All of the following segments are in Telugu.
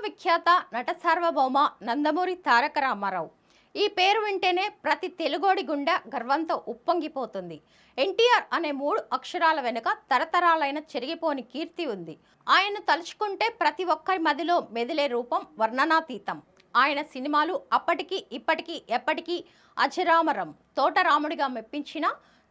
విశ్వవిఖ్యాత నట సార్వభౌమ నందమూరి తారక రామారావు. ఈ పేరు వింటేనే ప్రతి తెలుగోడి గుండె గర్వంతో ఉప్పొంగిపోతుంది. ఎన్టీఆర్ అనే 3 అక్షరాల వెనుక తరతరాలైన చెరిగిపోని కీర్తి ఉంది. ఆయన తలుచుకుంటే ప్రతి ఒక్కరి మదిలో మెదిలే రూపం వర్ణనాతీతం. ఆయన సినిమాలు అప్పటికి ఇప్పటికీ ఎప్పటికీ అజరామరం. తోటరాముడిగా మెప్పించిన,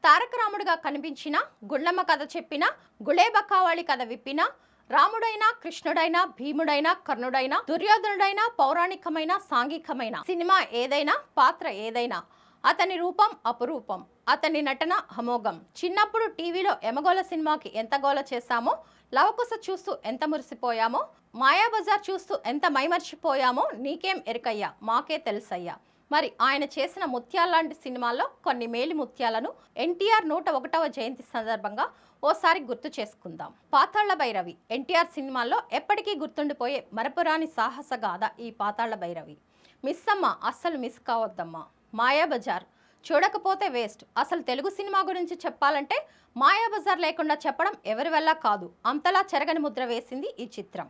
తారక రాముడిగా కనిపించిన, గుండమ్మ కథ చెప్పిన, గుళేబకావళి కథ విప్పిన, రాముడైనా కృష్ణుడైనా భీముడైనా కర్ణుడైనా దుర్యోధనుడైనా పౌరాణికమైన సాంఘికమైన సినిమా ఏదైనా పాత్ర ఏదైనా అతని రూపం అపురూపం, అతని నటన అమోఘం. చిన్నప్పుడు టీవీలో ఎమగోళ సినిమాకి ఎంత గోల చేశామో, లవకుశ చూస్తూ ఎంత మురిసిపోయామో, మాయాబజార్ చూస్తూ ఎంత మైమర్చిపోయామో నీకేం ఎరుకయ్యా, మాకే తెలుసయ్యా. మరి ఆయన చేసిన ముత్యాలాంటి సినిమాల్లో కొన్ని మేలి ముత్యాలను ఎన్టీఆర్ 101వ జయంతి సందర్భంగా ఓసారి గుర్తు చేసుకుందాం. పాతాళ భైరవి ఎన్టీఆర్ సినిమాల్లో ఎప్పటికీ గుర్తుండిపోయే మరపురాని సాహస గాథ ఈ పాతాళ భైరవి. మిస్ అమ్మ అస్సలు మిస్ కావద్దమ్మా. మాయాబజార్ చూడకపోతే వేస్ట్. అసలు తెలుగు సినిమా గురించి చెప్పాలంటే మాయాబజార్ లేకుండా చెప్పడం ఎవరి వల్ల కాదు. అంతలా చెరగని ముద్ర వేసింది ఈ చిత్రం.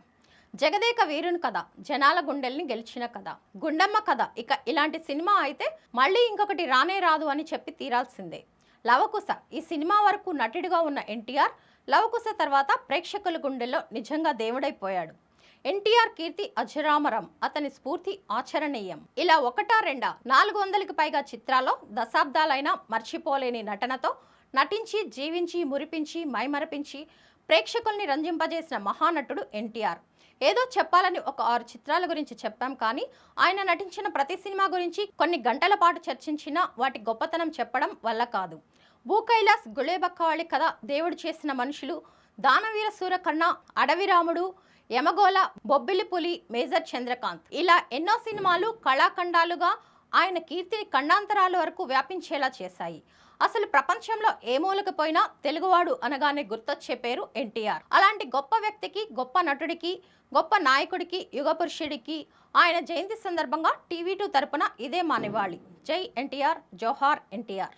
జగదేక వీరుని కథ, జనాల గుండెల్ని గెలిచిన కథ, గుండమ్మ కథ. ఇక ఇలాంటి సినిమా అయితే మళ్ళీ ఇంకొకటి రానే రాదు అని చెప్పి తీరాల్సిందే. లవకుశ ఈ సినిమా వరకు నటుడిగా ఉన్న ఎన్టీఆర్ లవకుశ తర్వాత ప్రేక్షకుల గుండెల్లో నిజంగా దేవుడైపోయాడు. ఎన్టీఆర్ కీర్తి అజరామరం, అతని స్ఫూర్తి ఆచరణీయం. ఇలా ఒకటా రెండా 400కి పైగా చిత్రాల్లో దశాబ్దాలైనా మర్చిపోలేని నటనతో నటించి జీవించి మురిపించి మైమరపించి ప్రేక్షకుల్ని రంజింపజేసిన మహానటుడు ఎన్టీఆర్. ఏదో చెప్పాలని ఒక 6 చిత్రాల గురించి చెప్పాం, కానీ ఆయన నటించిన ప్రతి సినిమా గురించి కొన్ని గంటల పాటు చర్చించినా వాటి గొప్పతనం చెప్పడం వల్ల కాదు. భూకైలాస్, గుళేబకావళి కథ, దేవుడు చేసిన మనుషులు, దానవీర సూరకర్ణ, అడవి రాముడు, యమగోళ, బొబ్బిలి పులి, మేజర్ చంద్రకాంత్, ఇలా ఎన్నో సినిమాలు కళాఖండాలుగా ఆయన కీర్తిని ఖండాంతరాల వరకు వ్యాపించేలా చేశాయి. అసలు ప్రపంచంలో ఏ మూలకు పోయినా తెలుగువాడు అనగానే గుర్తొచ్చే పేరు ఎన్టీఆర్. అలాంటి గొప్ప వ్యక్తికి, గొప్ప నటుడికి, గొప్ప నాయకుడికి, యుగపురుషుడికి ఆయన జయంతి సందర్భంగా టీవీ2 తరపున ఇదే మా నివాళి. జై ఎన్టీఆర్, జోహార్ ఎన్టీఆర్.